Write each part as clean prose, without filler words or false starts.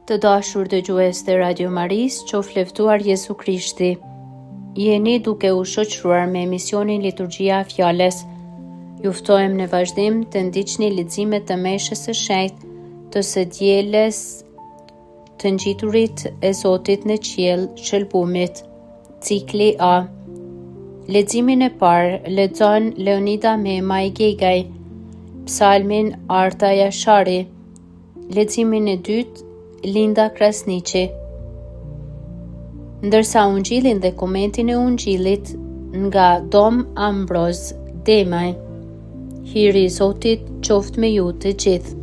Të dashur dëgjues të Radio Maris, qoftë leftuar Jezu Krishti. Jeni duke u shoqëruar me emisionin Liturgjia e Fjalës. Ju ftojmë në vazhdim të ndiqni leximet të Meshës së Shenjtë të së dielës të ngjiturit e Zotit në qiell, shëlbumit, cikli A. Leximin e parë lexon Leonida Mema i Gegaj, psalmin Arta Jashari. Leximin e dytë Linda Krasniqi. Ndërsa ungjillin dhe komentin e ungjillit nga Dom Ambroz Demaj. Hiri i Zotit qoftë me ju të gjithë.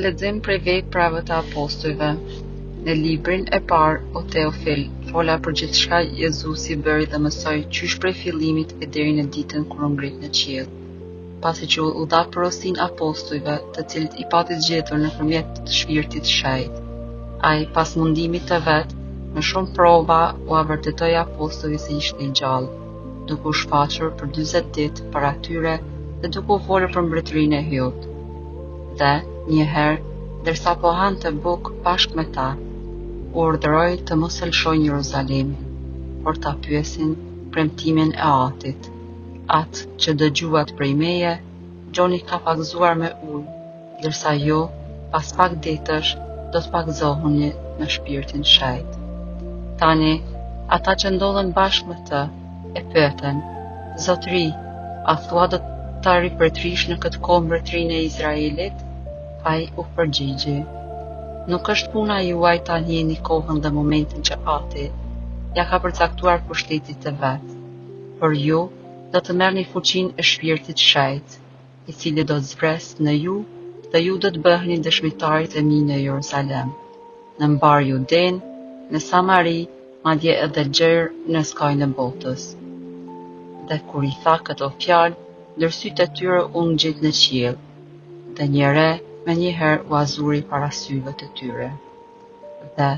Lexim prej veprave të apostujve. Në librin e parë o Teofil, fola për gjithçka Jezusi bëri dhe mësoi qysh prej fillimit e deri në ditën kur u ngrit në qiell. Pasi që u dha porosinë apostujve, të cilët i pati zgjedhur nëpërmjet të Shpirtit të Shenjtë. Ai, pas mundimit të vet, me shumë prova u avërtetoi apostujve se ishte i gjallë, duke u shfaqur për 40 ditë para tyre dhe duke u folur për mbretërinë e hyut. Dhe, një herë, ndërsa po hante bukë bashkë me ta, u urdhëroi të mos e lëshojnë Jeruzalemin, por ta pyesin premtimin e Atit. Atë që dëgjuat prej meje, gjoni ka pakzuar me ujë, ndërsa ju, pas pak ditësh, do të pakzohuni me Shpirtin Shenjtë. Tani, ata që ndodhen bashkë me të, e pyeten, Zotëri, a thua do ta ripërtrish në këtë kohë mbretërinë e Izraelit? Ai u përgjigji, nuk është puna juaj ta njihni kohën dhe momentin që Ati ja ka përcaktuar pushtetit të vet, por ju do të merrni fuqinë e Shpirtit Shenjtë, i cili do të zbresë në ju dhe ju do të bëheni dëshmitarit e mi në Jeruzalem, në mbar Juden, në Samari, madje edhe gjerë në skajnë e botës. Dhe kur i tha këto fjalë, ndër sytë e tyre u ngjit në qiell, dhe një re me njëherë u azuri para syve të tyre. Dhe,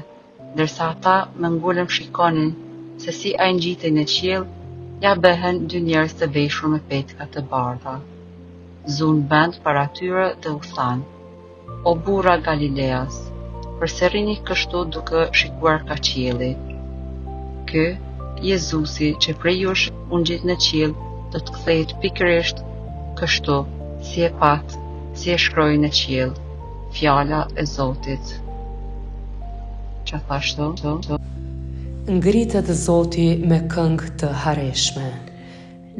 ndërsa ata me ngulëm shikonin se si ai ngjitej në qiell, ja behen 2 njerëz të veshur me petka të bardha. Zun bend para tyre dhe u than, o burra Galileas, përse rrini kështu duke shikuar ka qielli? Ky, Jezusi që prej jush u ngjit në qiell, do të kthehet pikërisht kështu, si e pat, si e shkroi në qiell, fjala e Zotit. Që thashtu? Ngritet Zoti me këngë të hareshme.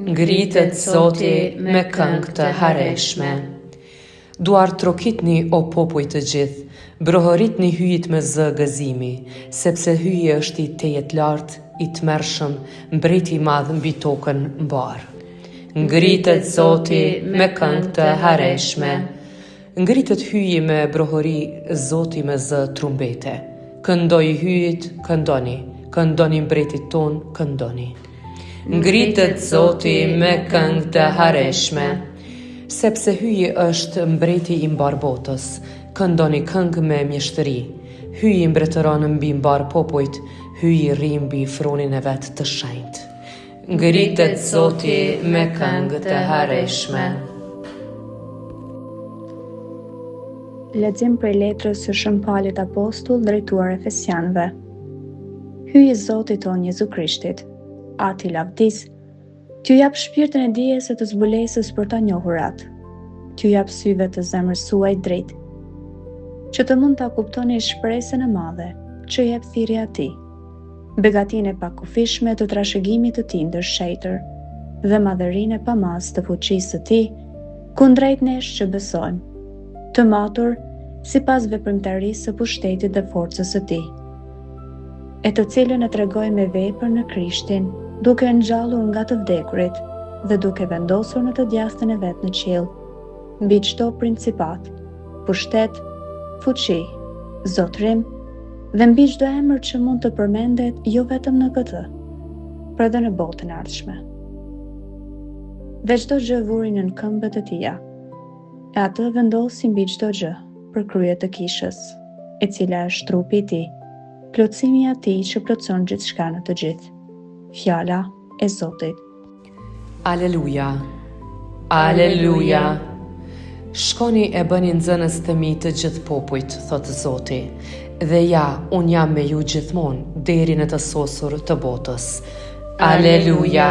Ngritet Zoti me këngë të hareshme. Duar trokitni o popuj të gjithë, brohoritni hyjit me zë gëzimi, sepse hyji është i tejet lartë, i tmerrshëm, mbreti i madh mbi tokën mbar. Ngritet Zoti me këngë të hareshme. Ngritet hyji me brohori, Zoti me zë trumbete. Këndoj hyjit, këndoni. Këndoni mbretit ton, këndoni. Ngritet Zoti me këngë të hareshme, sepse hyji është mbreti i mbar botës, këndoni këngë me mjeshtëri. Hyji mbretëron mbi mbar popujt, hyji rri mbi fronin e vet të shenjtë. Ngritet Zoti me këngë të hareshme. Lexim prej letrës së Shën Paulit Apostull drejtuar Efesianëve. Hyji Zotit ton Jezu Krishtit, Ati i lavdis, t'ju jap shpirtin e dijes së të zbulesës për ta njohur atë, t'ju jap syve të zemrës suaj drejt, që të mund ta kuptoni shpresën e madhe që jep thirrja e Atij, begatinë e pakufishme të trashëgimit të Tij ndërshëtër dhe madhërinë e pamazë të fuqisë së Tij kundrejt nesh që besojmë, të matur sipas veprimtarisë së pushtetit dhe forcës së Tij, e të cilën e tregoj me vepër në Krishtin, duke ngjallur nga të vdekurit dhe duke vendosur në të djastën e vet në qiell, mbi çdo principat, pushtet, fuqi, zotrim dhe mbi çdo emër që mund të përmendet jo vetëm në këtë, por edhe në botën e ardhshme. Dhe çdo gjë vuri nën këmbët e Tija, e atë vendosi mbi çdo gjë për krye të kishës, e cila është trupi i Tij, plotësimi i Atij që plotëson gjithçka në të gjithë. Fjala e Zotit. Aleluja. Aleluja. Shkoni e bëni nxënës të mi të gjithë popujt, thotë Zoti, dhe ja, unë jam me ju gjithmonë deri në të sosur të botës. Aleluja!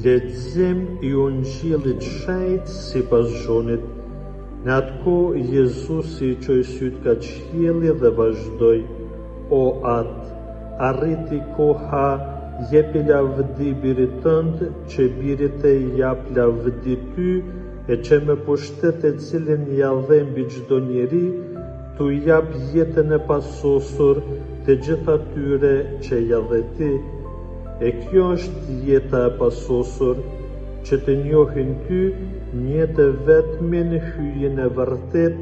Lexim i Ungjillit shenjtë sipas Zhonit. Në atë kohë Jezusi i çoi syt ka qielli dhe vazhdoi: O atë, arriti koha, jepi lavdi birit tënd, që birit e jap lavdi ty, e që me pushtet e cilin ja dhe mbi çdo njeri, tu jap jetën e pasosur të gjitha tyre që ja dhe ti. E kjo është jeta e pasosur, që të njohin ty, një të vetmin hyjin e vërtet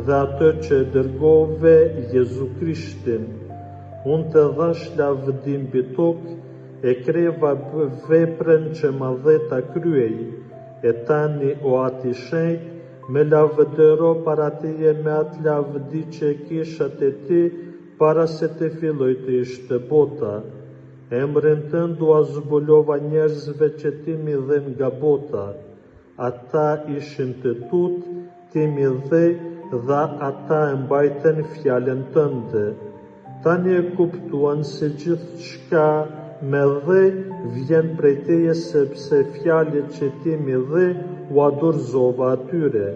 dhe atë që dërgove Jezu Krishtin. Unë të dhash lavdim mbi tokë, e kreva veprën që ma dhe ta kryej, e tani o ati shenjt, me lavdëro para teje me atë lavdi që kisha te ti, para se të filloj të ishte bota. Emrin tënd u zbulova njerëzve që ti mi dhe nga bota. Ata ishin të tut, ti mi dhe ata e mbajten fjalën tënde. Tani e kuptuan se gjithë shka me dhe vjen prej teje, sepse fjalët që ti mi dhe u adorzova atyre.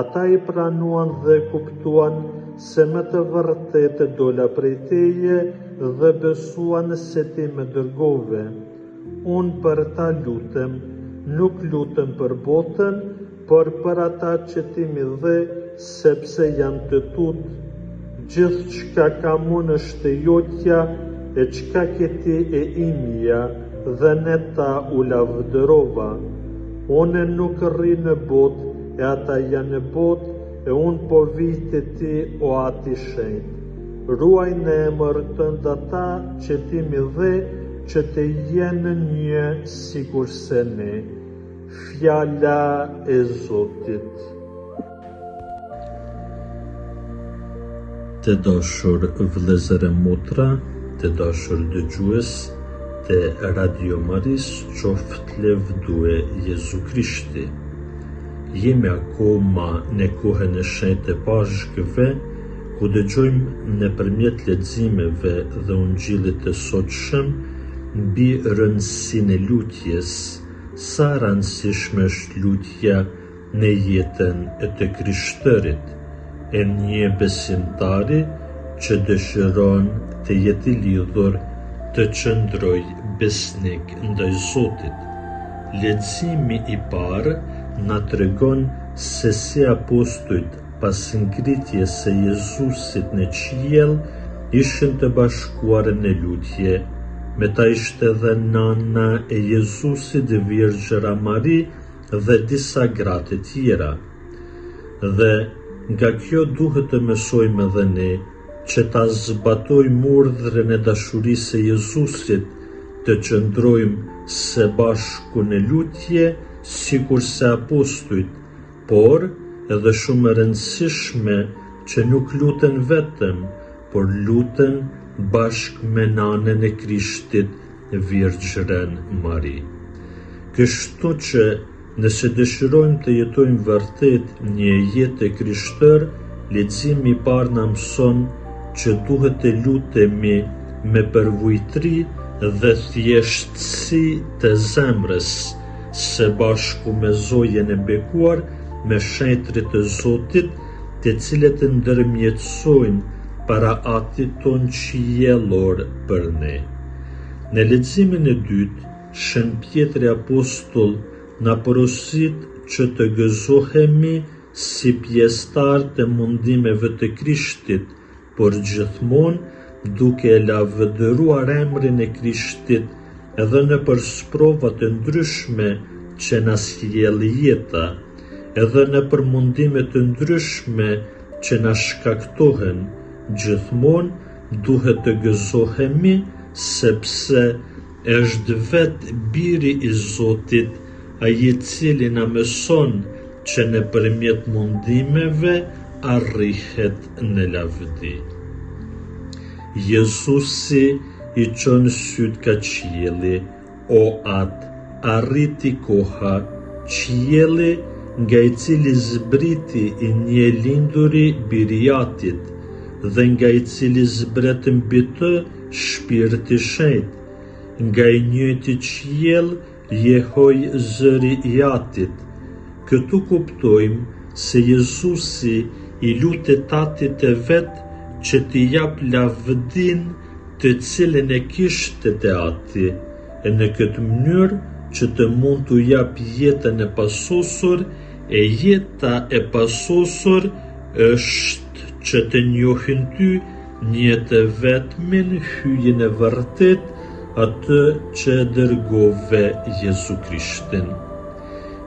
Ata i pranuan dhe kuptuan se me të vërtetë dola prej teje dhe besuan se ti me dërgove. Unë për ta lutem, nuk lutem për botën, por për ata që ti mi dhe, sepse janë të tut. Gjithë çka kam unë është e jotja, e çka ke ti e imja, dhe ne ta u lavdërova. Unë nuk rri në botë, e ata janë në botë, e unë po vij te ti o ati shenjt. Ruaj në emër tënd ata që ti mi dhe, që të jenë një sikur se ne. Fjala e Zotit. Të dashur vëllezër e motra, të dashur dëgjues të Radio Maris, qoftë levdue Jezu Krishti. Jemi akoma në kohën e shenjtë e Pashkëve, ku dëgjojmë nëpërmjet leximeve dhe Ungjillit të sotshëm mbi rëndësinë e lutjes, sa rëndësishme është lutja në jetën e të krishterit, e një besimtari që dëshiron të jetë i lidhur, të qëndroj besnik ndaj Zotit. Leximi i parë na tregon se si apostujt pas ngritjes së Jezusit në qiell ishin të bashkuar në lutje. Me ta ishte edhe nana e Jezusit, Virgjëra Mari dhe disa gra të tjera. Dhe nga kjo duhet të mësojmë edhe ne që ta zbatojmë urdhrin e dashurisë së Jezusit, të qëndrojmë së bashku në lutje, sikur se apostujt, por edhe shumë e rëndësishme që nuk luten vetëm, por luten bashkë me nanën e Krishtit, Virgjërën Mari. Kështu që nëse dëshirojmë të jetojmë vërtet një jetë krishter, leximi i parë na mëson që duhet të lutemi me përvojtëri dhe thjeshtësi të zemrës, së bashku me zojen e bekuar, me shenjtrit të Zotit, të cilët ndërmjetësojnë para Atit ton qiellor për ne. Në leximin e dytë, Shën Pjetri Apostull na porosit që të gëzohemi si pjesëtar të mundimeve të Krishtit, por gjithmonë duke lavdëruar emrin e Krishtit edhe në sprova të ndryshme që na sjell jeta, edhe në mundime të ndryshme që na shkaktohen, gjithmonë duhet të gëzohemi, sepse është vetë Biri i Zotit, ai i cili na mëson që nëpërmjet mundimeve arrihet në lavdi. Jezusi i çon syt ka qielli, o atë, arriti koha, qielli nga I cili zbriti një linduri biri I Atit, dhe nga I cili zbret mbi të Shpirti I Shenjtë, nga I njëjti qiell jehoi zëri I Atit. Këtu kuptojmë se Jezusi I lutet Atit e vet që t'i jap lavdin të cilën e kishte te Ati, e në këtë mënyrë që të mund t'u jap jetën e pasosur, e jeta e pasosur është që të njohin ty një të vetmin hyjen e vërtet, atë që e dërgove Jezu Krishtin.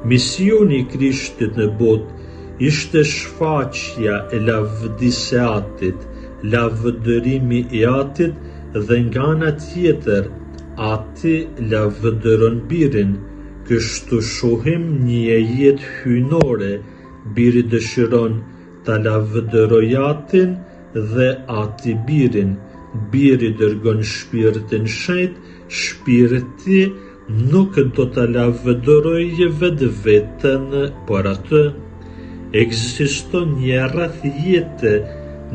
Misioni I Krishtit në botë ishte shfaqja e lavdisë së Atit, lavdërimi I Atit, dhe nga ana tjetër Ati lavdëron birin. Kështu shohim një jetë hyjnore, biri dëshiron ta lavdëroj Atin dhe Ati birin. Biri dërgon Shpirtin Shenjtë, Shpirti nuk do ta lavdërojë vetveten, por atë. Ekziston një rreth jete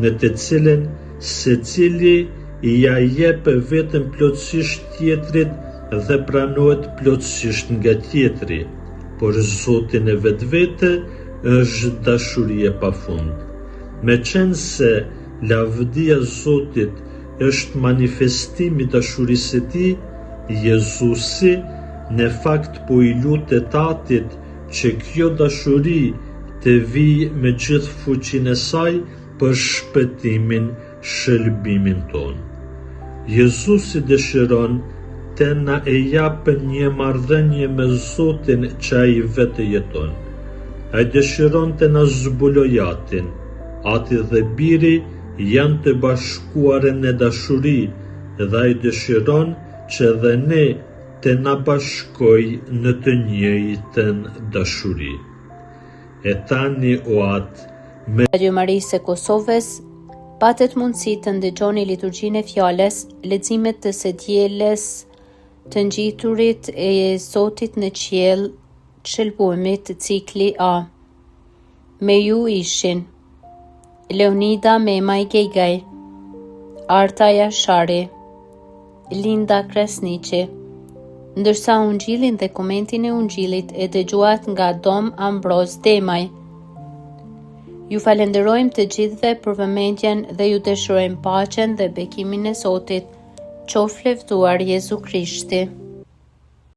në të cilën secili ja jep veten plotësisht tjetrit dhe pranohet plotësisht nga tjetri, por Zotin e vetvete është dashuri e pafund. Meqense lavdia e Zotit është manifestimi I dashurisë së Tij, Jezusi në fakt po I lutet Atit që kjo dashuri të vijë me gjithë fuqinë e saj për shpëtimin, shëlbimin ton. Jezusi dëshiron të na e japë një marrëdhënie me Zotin që Ai vetë jeton. Ai dëshiron të na zbulojë Atin. Ati dhe biri janë të bashkuar në dashuri, dhe Ai dëshiron që dhe ne të na bashkojë në të njëjtën dashuri. E tani o atë me Radio Marisë e Kosovës patet mundësi të ndëgjoni liturgjinë e fjalës, leximet të së dielës të ngjiturit e Zotit në qiell, shëlbimit cikli A. Me ju ishin Leonida Memaj Gejgaj, Arta Jashari, Linda Kresniqi, ndërsa ungjillin dhe komentin e ungjillit e dëgjuat nga Dom Ambroz Demaj. Ju falenderojmë të gjithëve për vëmendjen dhe ju dëshirojmë paqen dhe bekimin e Zotit. Qoftë lëvduar Jezu Krishti.